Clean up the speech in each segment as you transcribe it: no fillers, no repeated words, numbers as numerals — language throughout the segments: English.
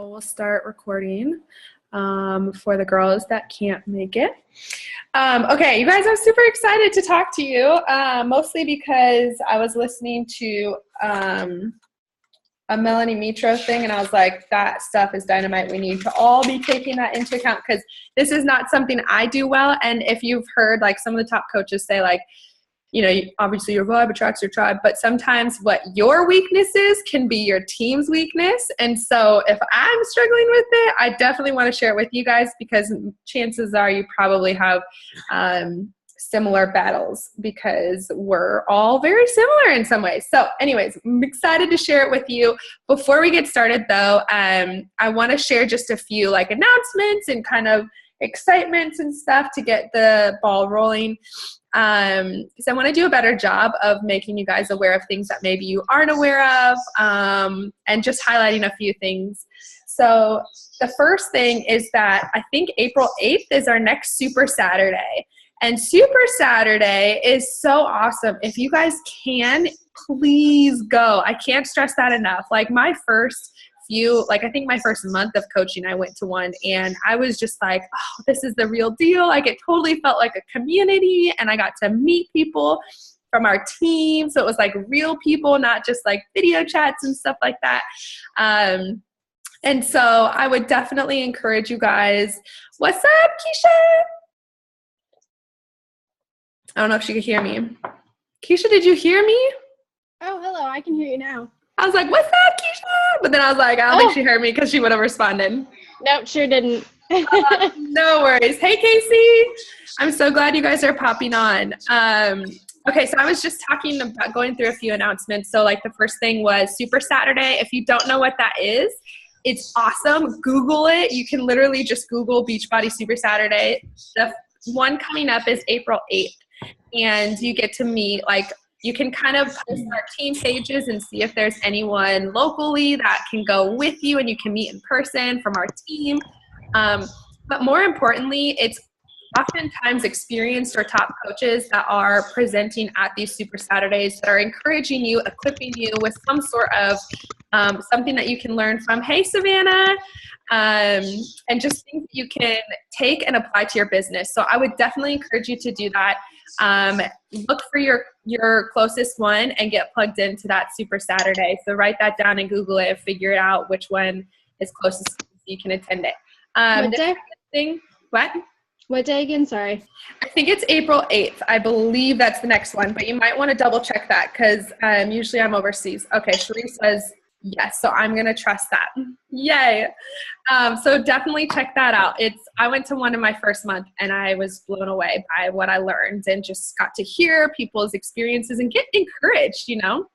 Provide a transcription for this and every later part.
We'll start recording for the girls that can't make it. Okay, you guys, I'm super excited to talk to you, mostly because I was listening to a Melanie Mitro thing, and I was like, that stuff is dynamite. We need to all be taking that into account because this is not something I do well. And if you've heard like some of the top coaches say like, you know, obviously your vibe attracts your tribe, but sometimes what your weakness is can be your team's weakness. And so if I'm struggling with it, I definitely want to share it with you guys because chances are you probably have similar battles because we're all very similar in some ways. So anyways, I'm excited to share it with you. Before we get started though, I want to share just a few like announcements and kind of excitements and stuff to get the ball rolling. Because I want to do a better job of making you guys aware of things that maybe you aren't aware of, and just highlighting a few things. So the first thing is that I think April 8th is our next Super Saturday. And Super Saturday is so awesome. If you guys can, please go. I can't stress that enough. Like my first I think my first month of coaching, I went to one and I was just like, oh, this is the real deal. Like it totally felt like a community and I got to meet people from our team. So it was like real people, not just like video chats and stuff like that. And so I would definitely encourage you guys. What's up, Keisha? I don't know if she could hear me. Keisha, did you hear me? Oh, hello. I can hear you now. I was like, what's up, Keisha? But then I was like, I don't think she heard me because she would have responded. Nope, sure didn't. No worries. Hey, Casey. I'm so glad you guys are popping on. Okay, so I was just talking about going through a few announcements. So like the first thing was Super Saturday. If you don't know what that is, it's awesome. Google it. You can literally just Google Beachbody Super Saturday. The one coming up is April 8th. And you get to meet like you can kind of post our team pages and see if there's anyone locally that can go with you and you can meet in person from our team. But more importantly, it's oftentimes experienced or top coaches that are presenting at these Super Saturdays that are encouraging you, equipping you with some sort of something that you can learn from. Hey, Savannah. And just things that you can take and apply to your business. So I would definitely encourage you to do that. Look for your closest one and get plugged into that Super Saturday. So write that down and Google it, figure out which one is closest so you can attend it. What day? What day again? Sorry. I think it's April 8th. I believe that's the next one, but you might want to double check that because usually I'm overseas. Okay, Sheree says yes, so I'm going to trust that. Yay. So definitely check that out. I went to one in my first month and I was blown away by what I learned and just got to hear people's experiences and get encouraged, you know?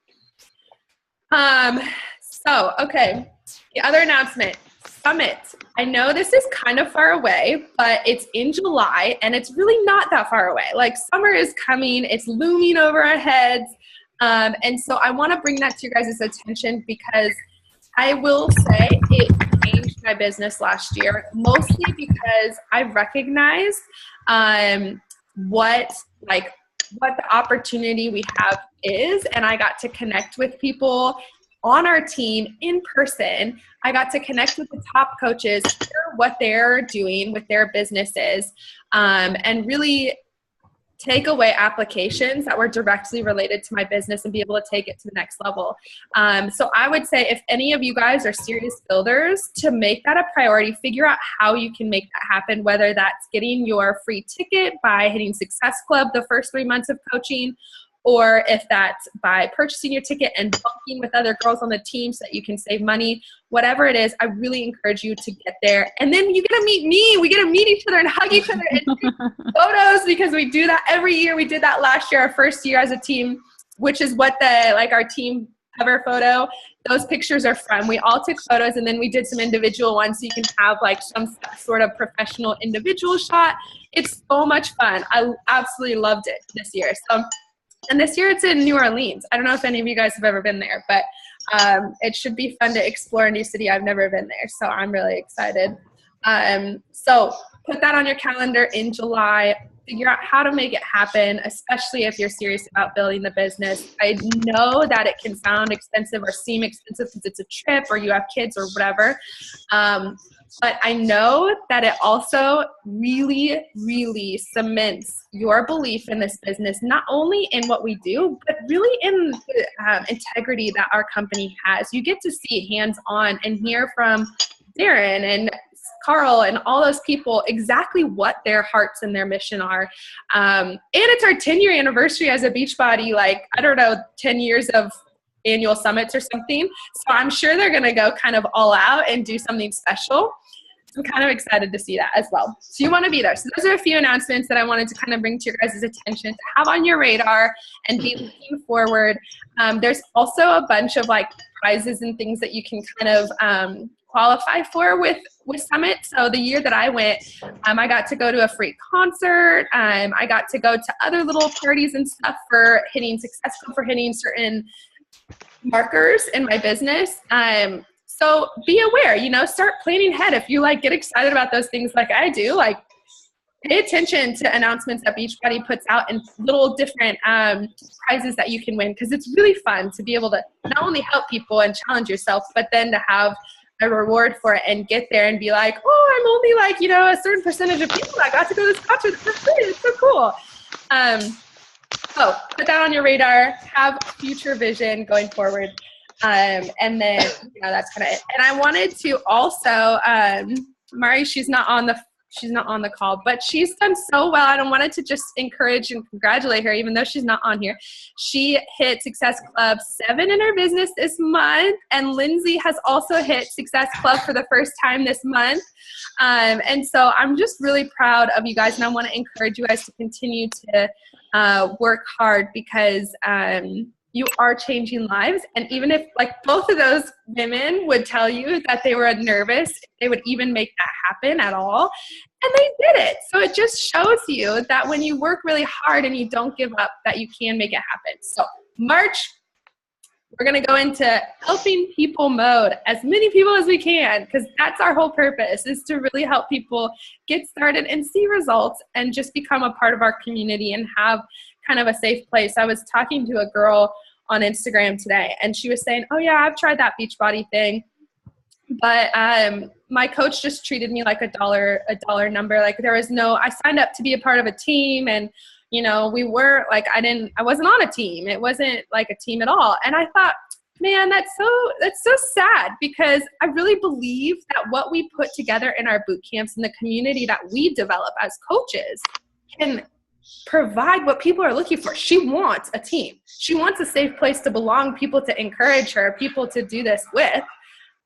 So, okay, the other announcement, Summit. I know this is kind of far away, but it's in July and it's really not that far away. Like summer is coming, it's looming over our heads. And so I want to bring that to your guys' attention because I will say it changed my business last year, mostly because I recognized what the opportunity we have is, and I got to connect with people on our team in person. I got to connect with the top coaches, hear what they're doing with their businesses, and really take away applications that were directly related to my business and be able to take it to the next level. So I would say if any of you guys are serious builders, to make that a priority, figure out how you can make that happen, whether that's getting your free ticket by hitting Success Club the first 3 months of coaching, or if that's by purchasing your ticket and bunking with other girls on the team so that you can save money. Whatever it is, I really encourage you to get there. And then you get to meet me. We get to meet each other and hug each other and take photos because we do that every year. We did that last year, our first year as a team, which is what our team cover photo, those pictures are from. We all took photos and then we did some individual ones so you can have like some sort of professional individual shot. It's so much fun. I absolutely loved it this year. And this year it's in New Orleans. I don't know if any of you guys have ever been there, but it should be fun to explore a new city. I've never been there, so I'm really excited. So put that on your calendar in July. figure out how to make it happen, especially if you're serious about building the business. I know that it can sound expensive or seem expensive because it's a trip or you have kids or whatever. But I know that it also really, really cements your belief in this business, not only in what we do, but really in the integrity that our company has. You get to see hands-on and hear from Darren and Carl and all those people exactly what their hearts and their mission are. And it's our 10-year anniversary as a Beachbody, like, I don't know, 10 years of annual summits or something. So I'm sure they're going to go kind of all out and do something special. I'm kind of excited to see that as well. So you want to be there. So those are a few announcements that I wanted to kind of bring to your guys' attention to have on your radar and be looking forward. There's also a bunch of like prizes and things that you can kind of qualify for with Summit. So the year that I went, I got to go to a free concert. I got to go to other little parties and stuff for hitting certain markers in my business. So be aware, start planning ahead. If you like get excited about those things like I do, like pay attention to announcements that Beachbody puts out and little different prizes that you can win, because it's really fun to be able to not only help people and challenge yourself, but then to have a reward for it and get there and be like, oh, I'm only like, a certain percentage of people that got to go to this concert. That's great. It's so cool. So put that on your radar, have future vision going forward. And then, that's kind of it. And I wanted to also, Mari, she's not on the call, but she's done so well. And I wanted to just encourage and congratulate her, even though she's not on here. She hit Success Club 7 in her business this month. And Lindsay has also hit Success Club for the first time this month. And so I'm just really proud of you guys. And I want to encourage you guys to continue to work hard, because you are changing lives. And even if like both of those women would tell you that they were nervous, if they would even make that happen at all. And they did it. So it just shows you that when you work really hard and you don't give up, that you can make it happen. So March, we're going to go into helping people mode, as many people as we can, because that's our whole purpose, is to really help people get started and see results and just become a part of our community and have kind of a safe place. I was talking to a girl on Instagram today, and she was saying, oh yeah, I've tried that Beachbody thing, but my coach just treated me like a dollar number. Like I signed up to be a part of a team, and we weren't like, I wasn't on a team. It wasn't like a team at all. And I thought, man, that's so sad, because I really believe that what we put together in our boot camps and the community that we develop as coaches can provide what people are looking for. She wants a team. She wants a safe place to belong, people to encourage her, people to do this with,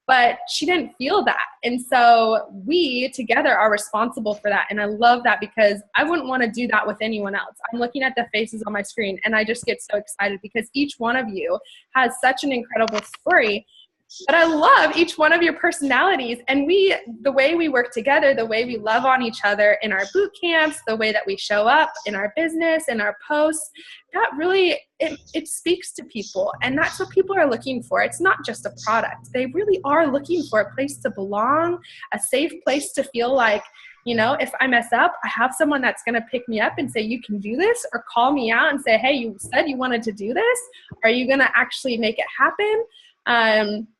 but she didn't feel that. And so we together are responsible for that. And I love that, because I wouldn't want to do that with anyone else. I'm looking at the faces on my screen and I just get so excited, because each one of you has such an incredible story. But I love each one of your personalities, and the way we work together, the way we love on each other in our boot camps, the way that we show up in our business, in our posts, that really, it speaks to people. And that's what people are looking for. It's not just a product. They really are looking for a place to belong, a safe place to feel like, if I mess up, I have someone that's going to pick me up and say, you can do this, or call me out and say, hey, you said you wanted to do this. Are you going to actually make it happen?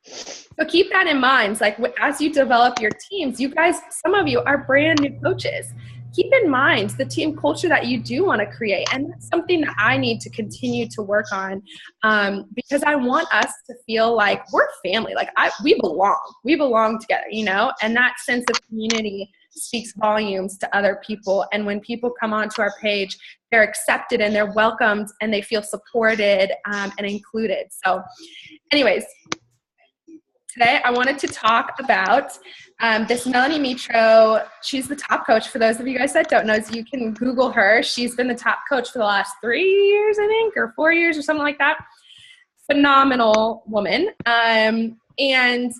So keep that in mind. It's like, as you develop your teams, you guys, some of you are brand new coaches. Keep in mind the team culture that you do want to create. And that's something that I need to continue to work on, because I want us to feel like we're family. Like we belong together, and that sense of community speaks volumes to other people. And when people come onto our page, they're accepted and they're welcomed and they feel supported and included. So anyways, today I wanted to talk about this Melanie Mitro. She's the top coach. For those of you guys that don't know, you can Google her. She's been the top coach for the last 3 years, I think, or 4 years or something like that. Phenomenal woman. And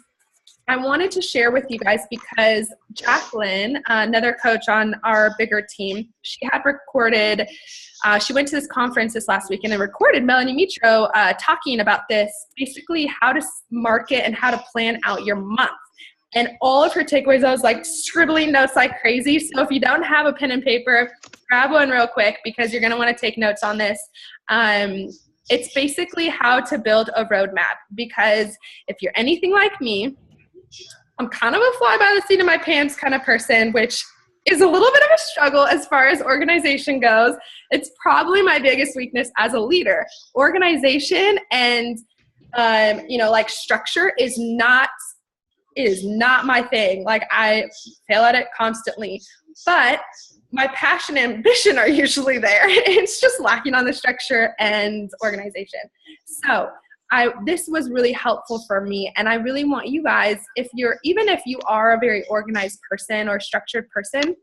I wanted to share with you guys because Jacqueline, another coach on our bigger team, she had recorded, she went to this conference this last weekend and recorded Melanie Mitro talking about this, basically how to market and how to plan out your month. And all of her takeaways, I was like scribbling notes like crazy. So if you don't have a pen and paper, grab one real quick because you're going to want to take notes on this. It's basically how to build a roadmap, because if you're anything like me, I'm kind of a fly by the seat of my pants kind of person, which is a little bit of a struggle as far as organization goes. It's probably my biggest weakness as a leader. Organization and, like structure is not my thing. Like, I fail at it constantly, but my passion and ambition are usually there. It's just lacking on the structure and organization. So this was really helpful for me. And I really want you guys, even if you are a very organized person or structured person,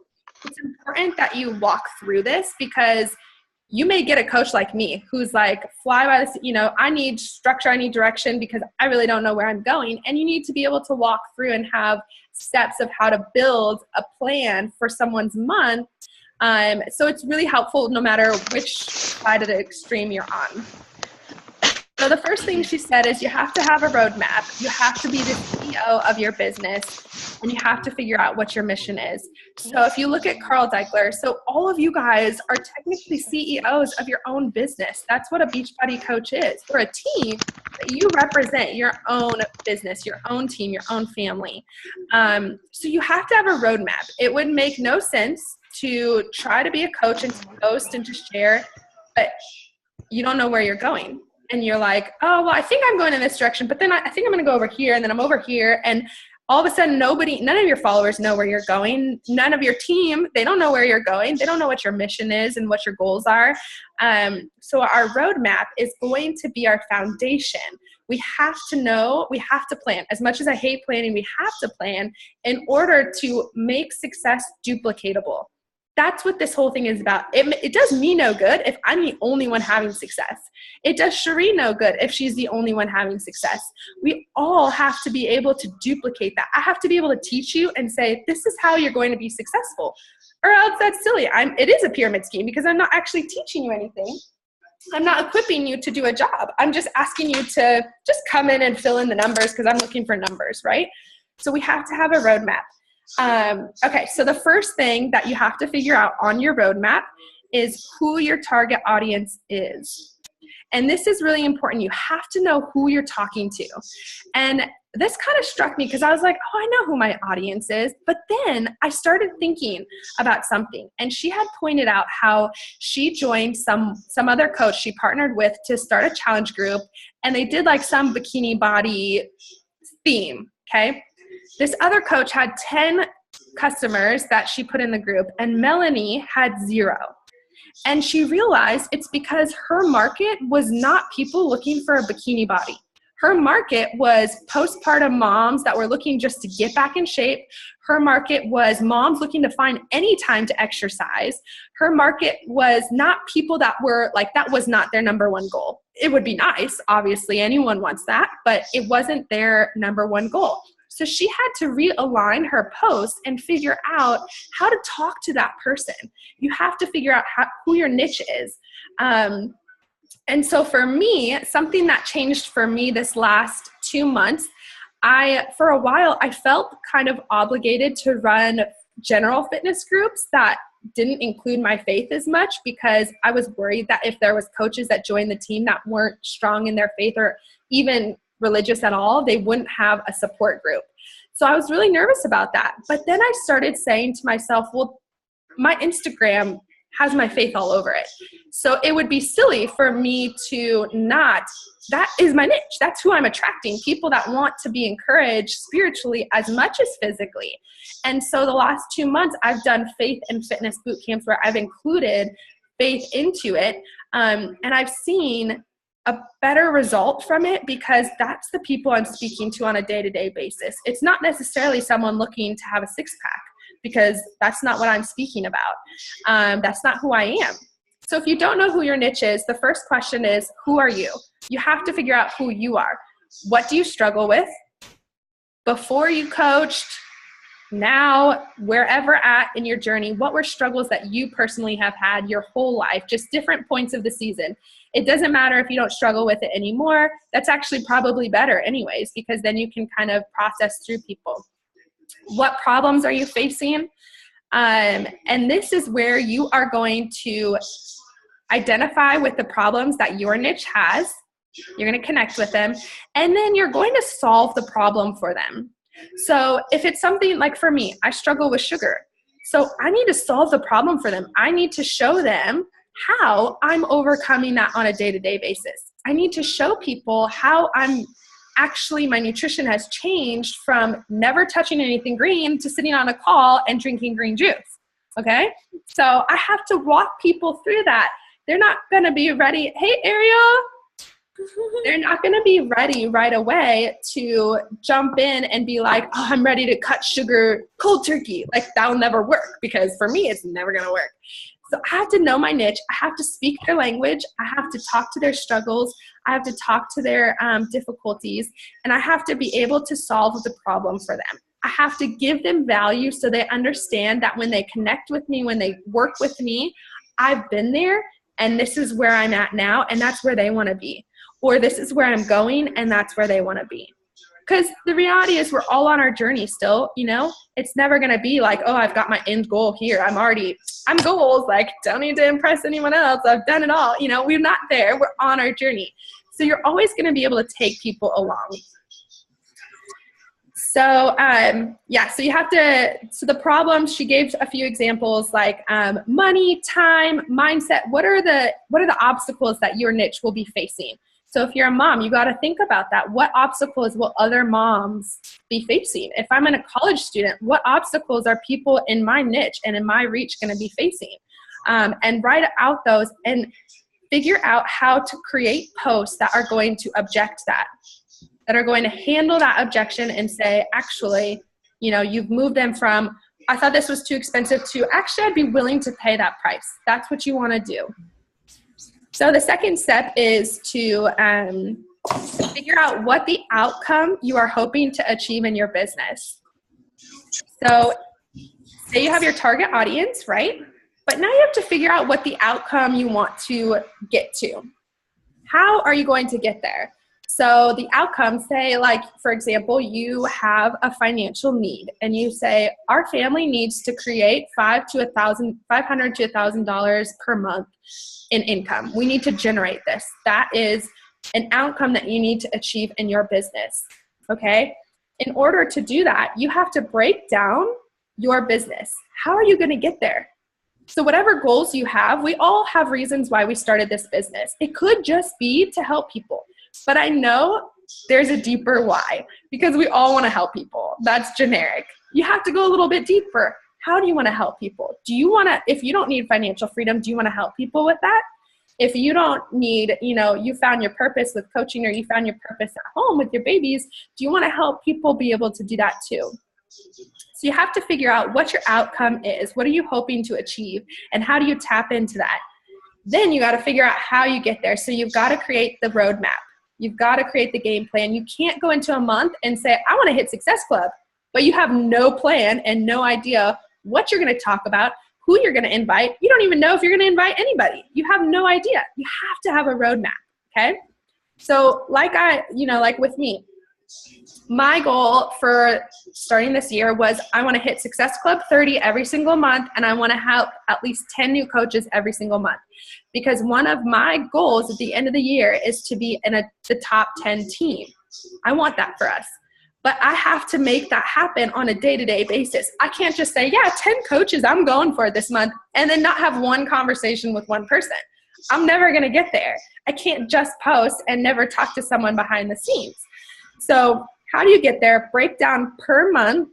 it's important that you walk through this, because you may get a coach like me who's like, fly by the, I need structure, I need direction because I really don't know where I'm going. And you need to be able to walk through and have steps of how to build a plan for someone's month. So it's really helpful no matter which side of the extreme you're on. So the first thing she said is you have to have a roadmap. You have to be the CEO of your business, and you have to figure out what your mission is. So if you look at Carl Deichler, so all of you guys are technically CEOs of your own business. That's what a Beachbody coach is. For a team, you represent your own business, your own team, your own family. So you have to have a roadmap. It would make no sense to try to be a coach and to post and to share, but you don't know where you're going. And you're like, oh, well, I think I'm going in this direction, but then I think I'm going to go over here, and then I'm over here. And all of a sudden, none of your followers know where you're going. None of your team, they don't know where you're going. They don't know what your mission is and what your goals are. So our roadmap is going to be our foundation. We have to know, we have to plan. As much as I hate planning, we have to plan in order to make success duplicatable. That's what this whole thing is about. It does me no good if I'm the only one having success. It does Cherie no good if she's the only one having success. We all have to be able to duplicate that. I have to be able to teach you and say, this is how you're going to be successful. Or else that's silly. It is a pyramid scheme, because I'm not actually teaching you anything. I'm not equipping you to do a job. I'm just asking you to just come in and fill in the numbers because I'm looking for numbers, right? So we have to have a roadmap. Okay, so the first thing that you have to figure out on your roadmap is who your target audience is. And this is really important. You have to know who you're talking to. And this kind of struck me because I was like, oh, I know who my audience is. But then I started thinking about something. And she had pointed out how she joined some other coach she partnered with to start a challenge group. And they did like some bikini body theme, okay? This other coach had 10 customers that she put in the group, and Melanie had 0. And she realized it's because her market was not people looking for a bikini body. Her market was postpartum moms that were looking just to get back in shape. Her market was moms looking to find any time to exercise. Her market was not people that were like, that was not their number one goal. It would be nice, obviously, anyone wants that, but it wasn't their number one goal. So she had to realign her post and figure out how to talk to that person. You have to figure out who your niche is. And so for me, something that changed for me this last 2 months, for a while, I felt kind of obligated to run general fitness groups that didn't include my faith as much, because I was worried that if there was coaches that joined the team that weren't strong in their faith or even religious at all, they wouldn't have a support group. So I was really nervous about that. But then I started saying to myself, well, my Instagram has my faith all over it. So it would be silly for me to not, that is my niche. That's who I'm attracting, people that want to be encouraged spiritually as much as physically. And so the last 2 months, I've done faith and fitness boot camps where I've included faith into it. And I've seen a better result from it, because that's the people I'm speaking to on a day-to-day basis. It's not necessarily someone looking to have a six-pack, because that's not what I'm speaking about. That's not who I am. So if you don't know who your niche is, the first question is, who are you? You have to figure out who you are. What do you struggle with? Before you coached, now, wherever at in your journey, what were struggles that you personally have had your whole life, just different points of the season? It doesn't matter if you don't struggle with it anymore. That's actually probably better anyways, because then you can kind of process through people. What problems are you facing? And this is where you are going to identify with the problems that your niche has. You're going to connect with them, and then you're going to solve the problem for them. So if it's something like, for me, I struggle with sugar. So I need to solve the problem for them. I need to show them how I'm overcoming that on a day-to-day basis. I need to show people how my nutrition has changed from never touching anything green to sitting on a call and drinking green juice. Okay? So I have to walk people through that. They're not going to be ready. Hey, Ariel. They're not going to be ready right away to jump in and be like, oh, I'm ready to cut sugar cold turkey. Like, that'll never work, because for me, it's never going to work. So I have to know my niche. I have to speak their language. I have to talk to their struggles. I have to talk to their difficulties, and I have to be able to solve the problem for them. I have to give them value so they understand that when they connect with me, when they work with me, I've been there, and this is where I'm at now, and that's where they want to be. Or this is where I'm going, and that's where they want to be. Because the reality is, we're all on our journey still, It's never going to be like, oh, I've got my end goal here. I'm goals, like, don't need to impress anyone else. I've done it all. We're not there. We're on our journey. So you're always going to be able to take people along. So, so you have to, so the problems, she gave a few examples like money, time, mindset. What are the obstacles that your niche will be facing? So if you're a mom, you got to think about that. What obstacles will other moms be facing? If I'm a college student, what obstacles are people in my niche and in my reach going to be facing? And write out those and figure out how to create posts that are going to object that are going to handle that objection and say, actually, you've moved them from, I thought this was too expensive, to actually I'd be willing to pay that price. That's what you want to do. So the second step is to figure out what the outcome you are hoping to achieve in your business. So say you have your target audience, right? But now you have to figure out what the outcome you want to get to. How are you going to get there? So the outcome, say, like, for example, you have a financial need and you say, our family needs to create $500 to $1,000 per month in income. We need to generate this. That is an outcome that you need to achieve in your business. Okay? In order to do that, you have to break down your business. How are you going to get there? So whatever goals you have, we all have reasons why we started this business. It could just be to help people. But I know there's a deeper why, because we all want to help people. That's generic. You have to go a little bit deeper. How do you want to help people? Do you want to, if you don't need financial freedom, do you want to help people with that? If you don't need, you found your purpose with coaching, or you found your purpose at home with your babies, do you want to help people be able to do that too? So you have to figure out what your outcome is. What are you hoping to achieve? And how do you tap into that? Then you got to figure out how you get there. So you've got to create the roadmap. You've got to create the game plan. You can't go into a month and say, I want to hit Success Club, but you have no plan and no idea what you're going to talk about, who you're going to invite. You don't even know if you're going to invite anybody. You have no idea. You have to have a roadmap, okay? So like with me, my goal for starting this year was I want to hit Success Club 30 every single month, and I want to help at least 10 new coaches every single month. Because one of my goals at the end of the year is to be in the top 10 team. I want that for us. But I have to make that happen on a day-to-day basis. I can't just say, yeah, 10 coaches I'm going for this month, and then not have one conversation with one person. I'm never going to get there. I can't just post and never talk to someone behind the scenes. So how do you get there? Break down per month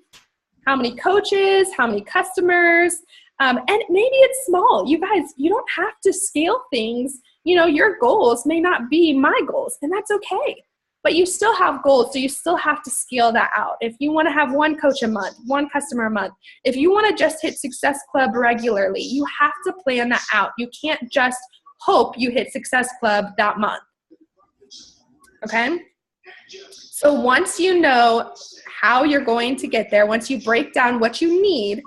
how many coaches, how many customers, and maybe it's small. You guys, you don't have to scale things. Your goals may not be my goals, and that's okay. But you still have goals, so you still have to scale that out. If you want to have one coach a month, one customer a month, if you want to just hit Success Club regularly, you have to plan that out. You can't just hope you hit Success Club that month. Okay? So once you know how you're going to get there, once you break down what you need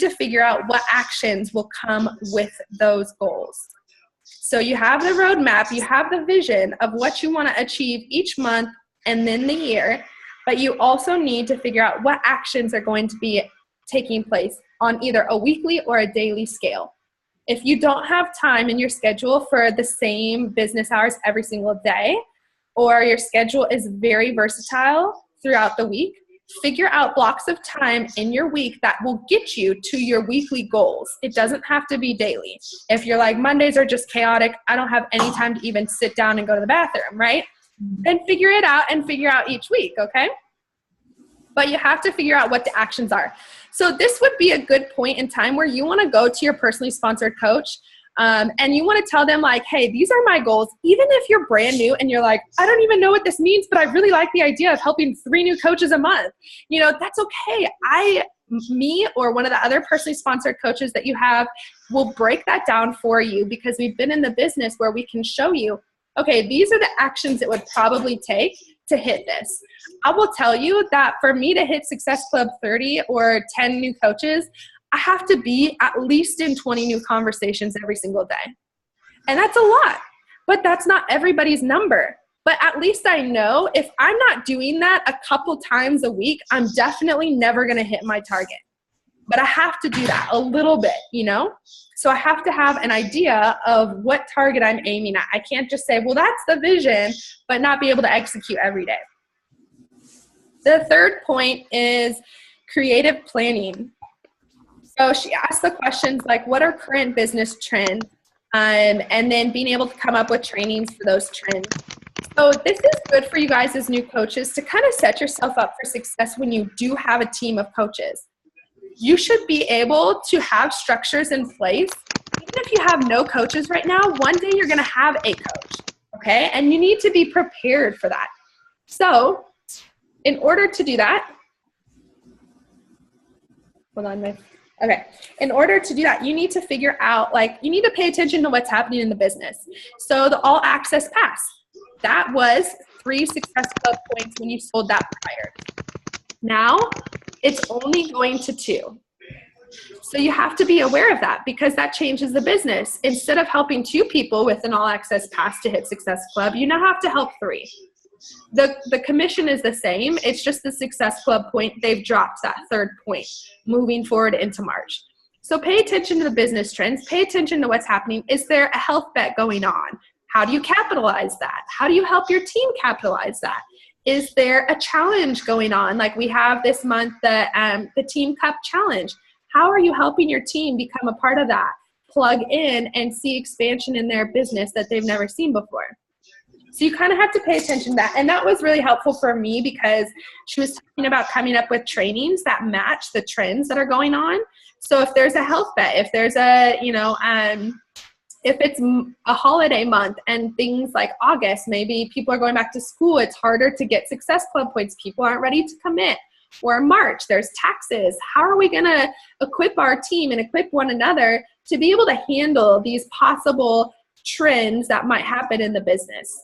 to figure out what actions will come with those goals. So you have the roadmap, you have the vision of what you want to achieve each month and then the year, but you also need to figure out what actions are going to be taking place on either a weekly or a daily scale. If you don't have time in your schedule for the same business hours every single day, or your schedule is very versatile throughout the week, figure out blocks of time in your week that will get you to your weekly goals. It doesn't have to be daily. If you're like, Mondays are just chaotic, I don't have any time to even sit down and go to the bathroom, right? Then figure it out and figure out each week, okay? But you have to figure out what the actions are. So this would be a good point in time where you want to go to your personally sponsored coach and you want to tell them like, hey, these are my goals. Even if you're brand new and you're like, I don't even know what this means, but I really like the idea of helping 3 new coaches a month. You know, that's okay. Me or one of the other personally sponsored coaches that you have will break that down for you, because we've been in the business where we can show you, okay, these are the actions it would probably take to hit this. I will tell you that for me to hit Success Club 30 or 10 new coaches, I have to be at least in 20 new conversations every single day. And that's a lot, but that's not everybody's number. But at least I know if I'm not doing that a couple times a week, I'm definitely never going to hit my target. But I have to do that a little bit, you know? So I have to have an idea of what target I'm aiming at. I can't just say, well, that's the vision, but not be able to execute every day. The third point is creative planning. So she asked the questions like, what are current business trends? And then being able to come up with trainings for those trends. So this is good for you guys as new coaches to kind of set yourself up for success when you do have a team of coaches. You should be able to have structures in place. Even if you have no coaches right now, one day you're going to have a coach, okay? And you need to be prepared for that. So in order to do that, in order to do that, you need to figure out, like, you need to pay attention to what's happening in the business. So the all access pass, that was 3 Success Club points when you sold that prior. Now it's only going to 2. So you have to be aware of that, because that changes the business. Instead of helping 2 people with an all access pass to hit Success Club, you now have to help 3. The commission is the same. It's just the Success Club point. They've dropped that 3rd point moving forward into March. So pay attention to the business trends. Pay attention to what's happening. Is there a health bet going on? How do you capitalize that? How do you help your team capitalize that? Is there a challenge going on? Like we have this month, the Team Cup Challenge. How are you helping your team become a part of that? Plug in and see expansion in their business that they've never seen before. So you kind of have to pay attention to that. And that was really helpful for me, because she was talking about coming up with trainings that match the trends that are going on. So if there's a health bet, if there's a, if it's a holiday month and things like August, maybe people are going back to school, it's harder to get Success Club points. People aren't ready to commit. Or March, there's taxes. How are we going to equip our team and equip one another to be able to handle these possible trends that might happen in the business?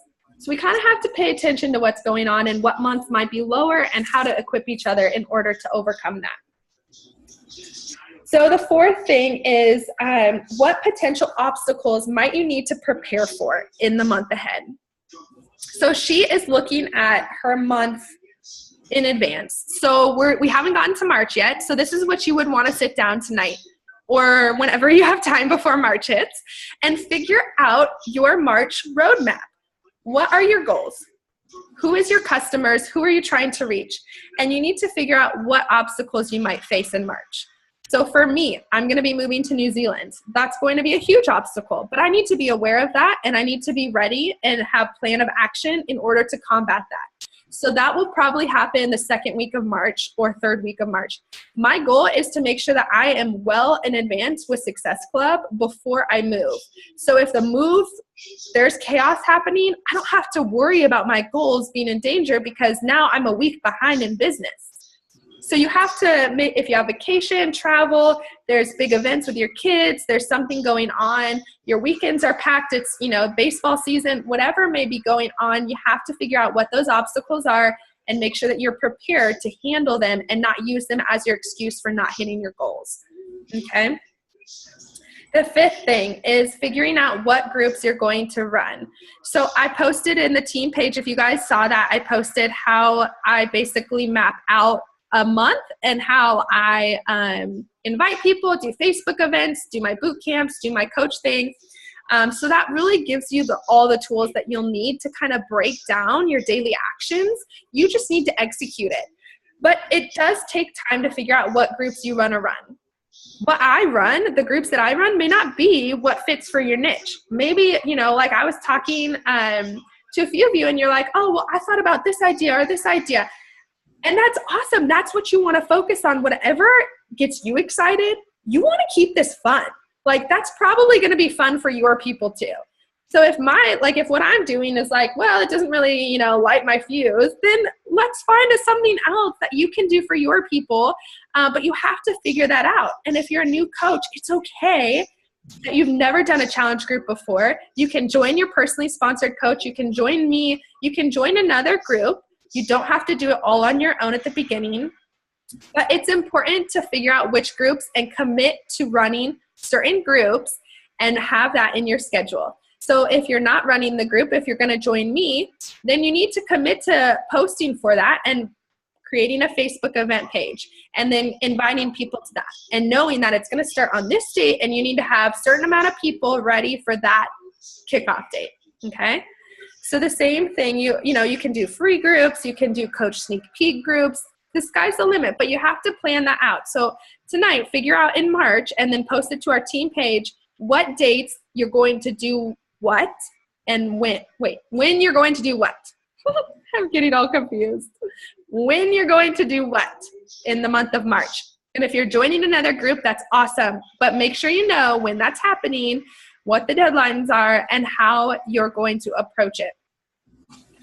So we kind of have to pay attention to what's going on and what months might be lower and how to equip each other in order to overcome that. So the 4th thing is what potential obstacles might you need to prepare for in the month ahead? So she is looking at her month in advance. So we haven't gotten to March yet. So this is what you would want to sit down tonight or whenever you have time before March hits and figure out your March roadmap. What are your goals? Who is your customers? Who are you trying to reach? And you need to figure out what obstacles you might face in March. So for me, I'm going to be moving to New Zealand. That's going to be a huge obstacle, but I need to be aware of that, and I need to be ready and have plan of action in order to combat that. So that will probably happen the 2nd week of March or 3rd week of March. My goal is to make sure that I am well in advance with Success Club before I move. So if the move, there's chaos happening, I don't have to worry about my goals being in danger, because now I'm a week behind in business. So you have to, if you have vacation, travel, there's big events with your kids, there's something going on, your weekends are packed, it's, baseball season, whatever may be going on, you have to figure out what those obstacles are and make sure that you're prepared to handle them and not use them as your excuse for not hitting your goals, okay? The 5th thing is figuring out what groups you're going to run. So I posted in the team page, if you guys saw that, I posted how I basically map out a month and how I invite people, do Facebook events, do my boot camps, do my coach things. So that really gives you all the tools that you'll need to kind of break down your daily actions. You just need to execute it. But it does take time to figure out what groups you want to run. The groups that I run may not be what fits for your niche. Maybe, like I was talking to a few of you and you're like, oh, well, I thought about this idea or this idea. And that's awesome. That's what you want to focus on. Whatever gets you excited, you want to keep this fun. Like that's probably going to be fun for your people too. So if what I'm doing is like, well, it doesn't really, light my fuse, then let's find something else that you can do for your people. But you have to figure that out. And if you're a new coach, it's okay that you've never done a challenge group before. You can join your personally sponsored coach. You can join me. You can join another group. You don't have to do it all on your own at the beginning. But it's important to figure out which groups and commit to running certain groups and have that in your schedule. So if you're not running the group, if you're going to join me, then you need to commit to posting for that and creating a Facebook event page and then inviting people to that and knowing that it's going to start on this date and you need to have a certain amount of people ready for that kickoff date. Okay. So the same thing, you can do free groups, you can do coach sneak peek groups. The sky's the limit, but you have to plan that out. So tonight, figure out in March and then post it to our team page what dates you're going to do what and when. When you're going to do what? I'm getting all confused. When you're going to do what in the month of March. And if you're joining another group, that's awesome. But make sure you know when that's happening, what the deadlines are, and how you're going to approach it.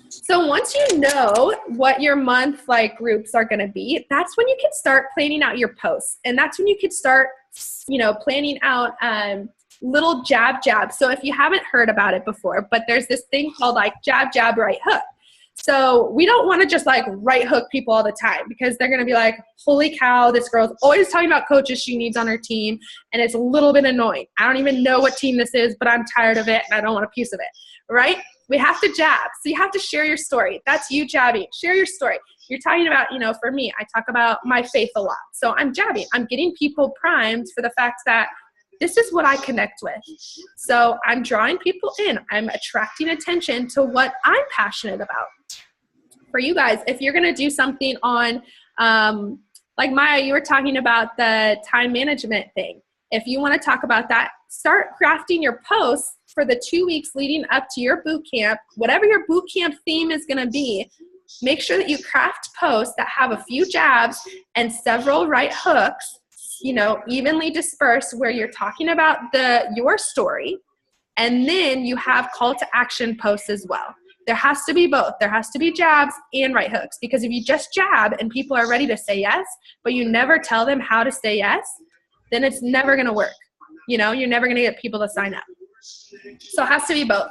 So once you know what your month groups are going to be, that's when you can start planning out your posts. And that's when you can start, planning out little jab. So if you haven't heard about it before, but there's this thing called jab, right hook. So we don't want to just right hook people all the time because they're going to be like, holy cow, this girl's always talking about coaches she needs on her team. And it's a little bit annoying. I don't even know what team this is, but I'm tired of it and I don't want a piece of it, right? We have to jab. So you have to share your story. That's you jabbing. Share your story. You're talking about, for me, I talk about my faith a lot. So I'm jabbing. I'm getting people primed for the fact that this is what I connect with. So I'm drawing people in. I'm attracting attention to what I'm passionate about. For you guys, if you're going to do something on, like Maya, you were talking about the time management thing. If you want to talk about that, start crafting your posts for the 2 weeks leading up to your boot camp. Whatever your boot camp theme is going to be, make sure that you craft posts that have a few jabs and several right hooks, evenly dispersed, where you're talking about your story, and then you have call to action posts as well. There has to be both. There has to be jabs and right hooks, because if you just jab and people are ready to say yes, but you never tell them how to say yes, then it's never going to work. You're never going to get people to sign up. So it has to be both.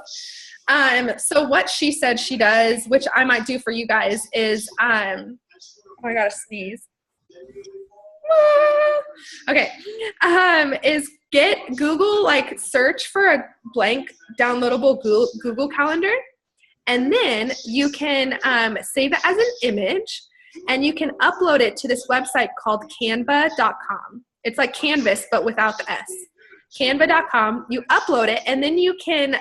So what she said she does, which I might do for you guys, is, oh, I got to sneeze. Okay. Is get Google, search for a blank downloadable Google Calendar. And then you can save it as an image, and you can upload it to this website called canva.com. It's like Canvas, but without the S. Canva.com. You upload it, and then you can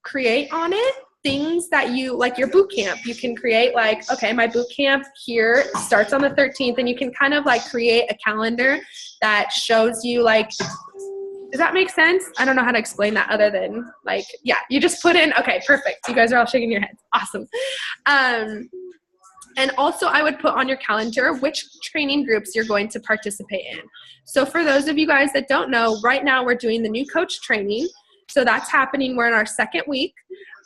create on it things that you, your boot camp. You can create okay, my boot camp here starts on the 13th, and you can kind of create a calendar that shows you does that make sense? I don't know how to explain that other than yeah, you just put in, okay, perfect. You guys are all shaking your heads. Awesome. And also I would put on your calendar which training groups you're going to participate in. So for those of you guys that don't know, right now we're doing the new coach training. So that's happening. We're in our second week.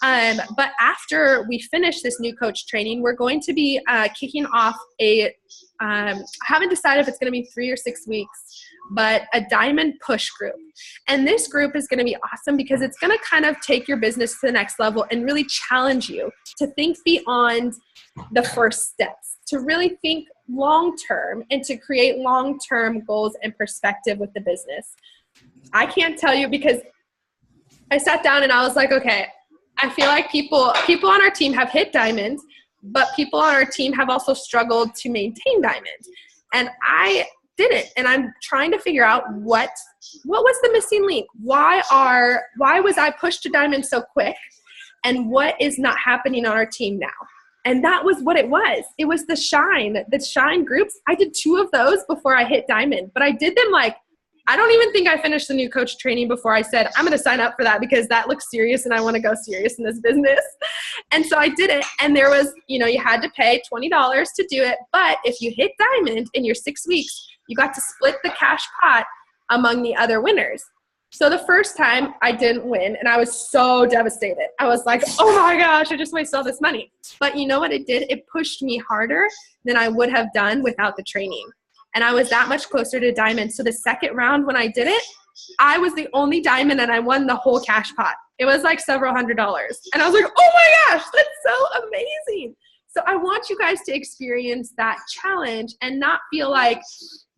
But after we finish this new coach training, we're going to be kicking off I haven't decided if it's going to be 3 or 6 weeks, but a diamond push group. And this group is going to be awesome because it's going to kind of take your business to the next level and really challenge you to think beyond the first steps, to really think long-term and to create long-term goals and perspective with the business. I can't tell you, because I sat down and I was like, okay, I feel like people on our team have hit diamonds, but people on our team have also struggled to maintain diamonds. And I didn't. And I'm trying to figure out what was the missing link? Why was I pushed to diamond so quick? And what is not happening on our team now? And that was what it was. It was the shine groups. I did 2 of those before I hit diamond, but I did them like, I don't even think I finished the new coach training before I said, I'm going to sign up for that because that looks serious and I want to go serious in this business. And so I did it. And there was, you had to pay $20 to do it. But if you hit diamond in your 6 weeks, you got to split the cash pot among the other winners. So the first time I didn't win and I was so devastated. I was like, oh my gosh, I just wasted all this money. But you know what it did? It pushed me harder than I would have done without the training. And I was that much closer to diamond. So the second round when I did it, I was the only diamond and I won the whole cash pot. It was like several $100s. And I was like, oh my gosh, that's so amazing. So I want you guys to experience that challenge and not feel like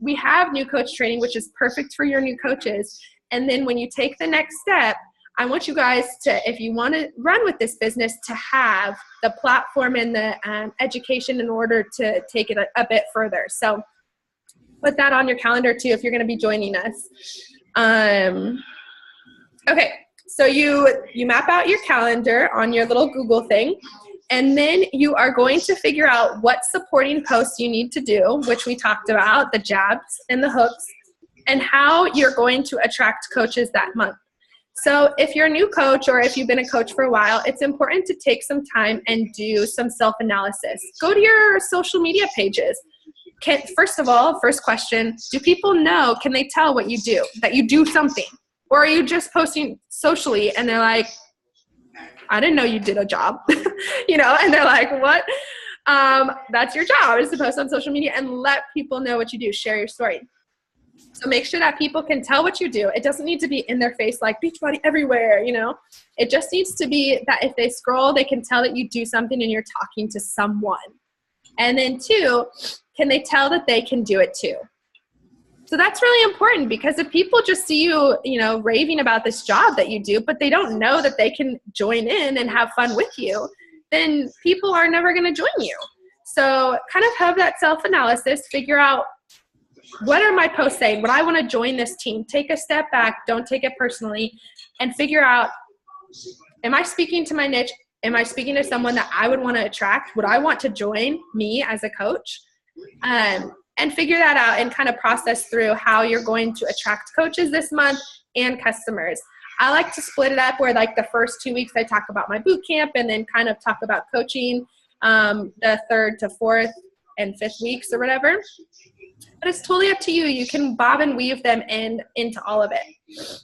we have new coach training, which is perfect for your new coaches. And then when you take the next step, I want you guys to, if you want to run with this business, to have the platform and the education in order to take it a bit further. So put that on your calendar too if you're going to be joining us. Okay, so you map out your calendar on your little Google thing, and then you are going to figure out what supporting posts you need to do, which we talked about, the jabs and the hooks, and how you're going to attract coaches that month. So if you're a new coach or if you've been a coach for a while, it's important to take some time and do some self-analysis. Go to your social media pages. First of all, first question, do people know, can they tell what you do, that you do something? Or are you just posting socially and they're like, I didn't know you did a job, and they're like, what? That's your job, is to post on social media and let people know what you do, share your story. So make sure that people can tell what you do. It doesn't need to be in their face like Beachbody everywhere, It just needs to be that if they scroll, they can tell that you do something and you're talking to someone. And then 2, can they tell that they can do it too? So that's really important, because if people just see you, raving about this job that you do, but they don't know that they can join in and have fun with you, then people are never going to join you. So kind of have that self-analysis, figure out, what are my posts saying? When I want to join this team, take a step back, don't take it personally, and figure out, am I speaking to my niche? Am I speaking to someone that I would want to attract? Would I want to join me as a coach? And figure that out and kind of process through how you're going to attract coaches this month and customers. I like to split it up where like the first 2 weeks I talk about my boot camp and then kind of talk about coaching the 3rd to 4th and 5th weeks or whatever. But it's totally up to you. You can bob and weave them into all of it.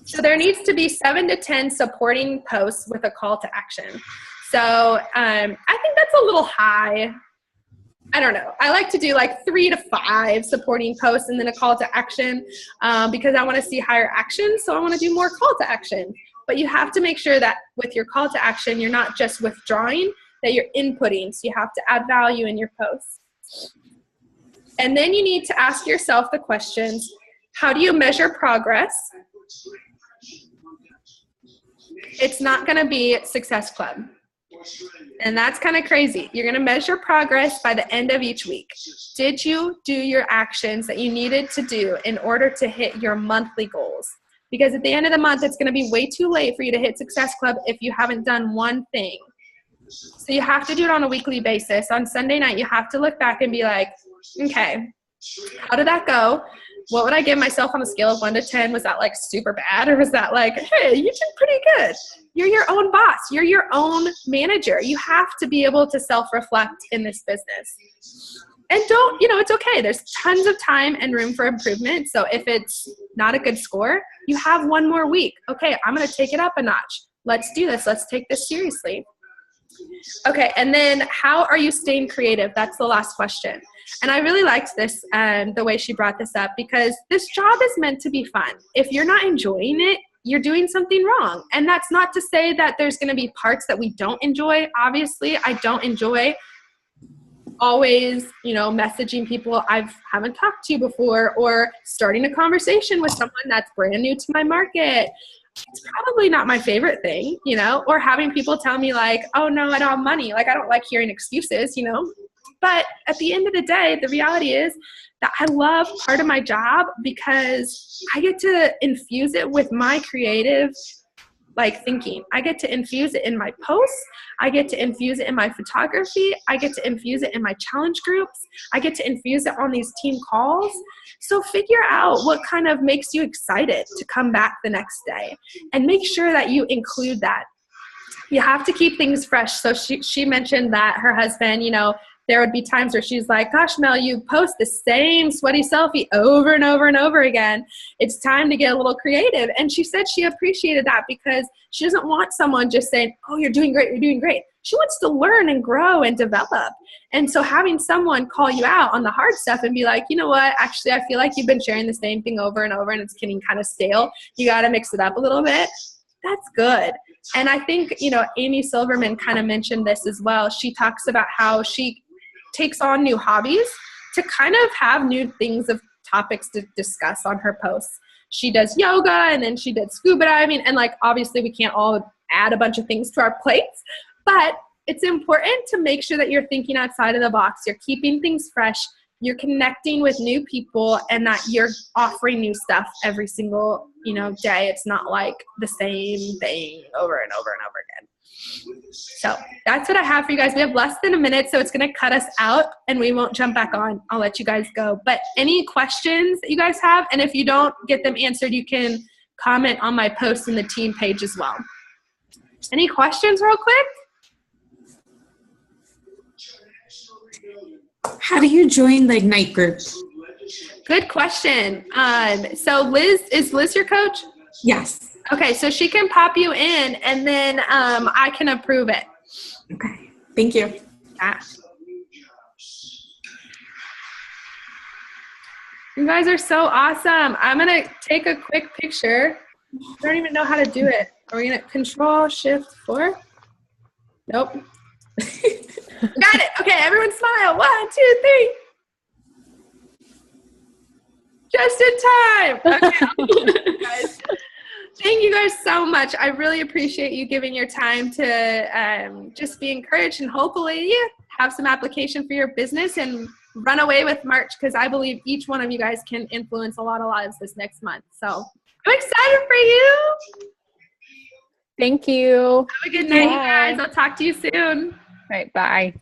So there needs to be 7 to 10 supporting posts with a call to action. So I think that's a little high. I don't know. I like to do like 3 to 5 supporting posts and then a call to action because I want to see higher action. So I want to do more call to action. But you have to make sure that with your call to action, you're not just withdrawing, that you're inputting. So you have to add value in your posts. And then you need to ask yourself the questions, how do you measure progress? It's not going to be Success Club. And that's kind of crazy. You're going to measure progress by the end of each week. Did you do your actions that you needed to do in order to hit your monthly goals? Because at the end of the month, it's going to be way too late for you to hit Success Club if you haven't done one thing. So you have to do it on a weekly basis. On Sunday night, you have to look back and be like, okay, how did that go? What would I give myself on a scale of 1 to 10? Was that like super bad? Or was that like, hey, you did pretty good? You're your own boss. You're your own manager. You have to be able to self-reflect in this business. And don't, it's okay. There's tons of time and room for improvement. So if it's not a good score, you have one more week. Okay, I'm going to take it up a notch. Let's do this. Let's take this seriously. Okay, and then how are you staying creative? That's the last question. And I really liked this, the way she brought this up, because this job is meant to be fun. If you're not enjoying it, you're doing something wrong. And that's not to say that there's going to be parts that we don't enjoy. Obviously, I don't enjoy always, messaging people I haven't talked to before, or starting a conversation with someone that's brand new to my market. It's probably not my favorite thing, or having people tell me like, oh no, I don't have money. Like, I don't like hearing excuses, But at the end of the day, the reality is that I love part of my job because I get to infuse it with my creative thinking. I get to infuse it in my posts. I get to infuse it in my photography. I get to infuse it in my challenge groups. I get to infuse it on these team calls. So figure out what kind of makes you excited to come back the next day and make sure that you include that. You have to keep things fresh. So she mentioned that her husband, there would be times where she's like, gosh, Mel, you post the same sweaty selfie over and over and over again. It's time to get a little creative. And she said she appreciated that because she doesn't want someone just saying, oh, you're doing great, you're doing great. She wants to learn and grow and develop. And so having someone call you out on the hard stuff and be like, you know what, actually, I feel like you've been sharing the same thing over and over and it's getting kind of stale. You got to mix it up a little bit. That's good. And I think, Amy Silverman kind of mentioned this as well. She talks about how she takes on new hobbies to kind of have new things of topics to discuss on her posts. She does yoga and then she did scuba diving. And obviously we can't all add a bunch of things to our plates, but it's important to make sure that you're thinking outside of the box. You're keeping things fresh. You're connecting with new people and that you're offering new stuff every single, day. It's not like the same thing over and over and over again. So that's what I have for you guys. We have less than a minute, so it's going to cut us out and we won't jump back on. I'll let you guys go. But any questions that you guys have, and if you don't get them answered, you can comment on my post in the team page as well. Any questions real quick? How do you join the Ignite group? Good question. So is Liz your coach? Yes. Okay, so she can pop you in and then I can approve it. Okay, thank you. Yeah. You guys are so awesome. I'm going to take a quick picture. I don't even know how to do it. Are we going to Control-Shift-4? Nope. Got it. Okay, everyone smile. 1, 2, 3. Just in time. Okay. Guys. Thank you guys so much. I really appreciate you giving your time to just be encouraged and hopefully have some application for your business and run away with March because I believe each one of you guys can influence a lot of lives this next month. So I'm excited for you. Thank you. Have a good night, you guys. I'll talk to you soon. Right, bye.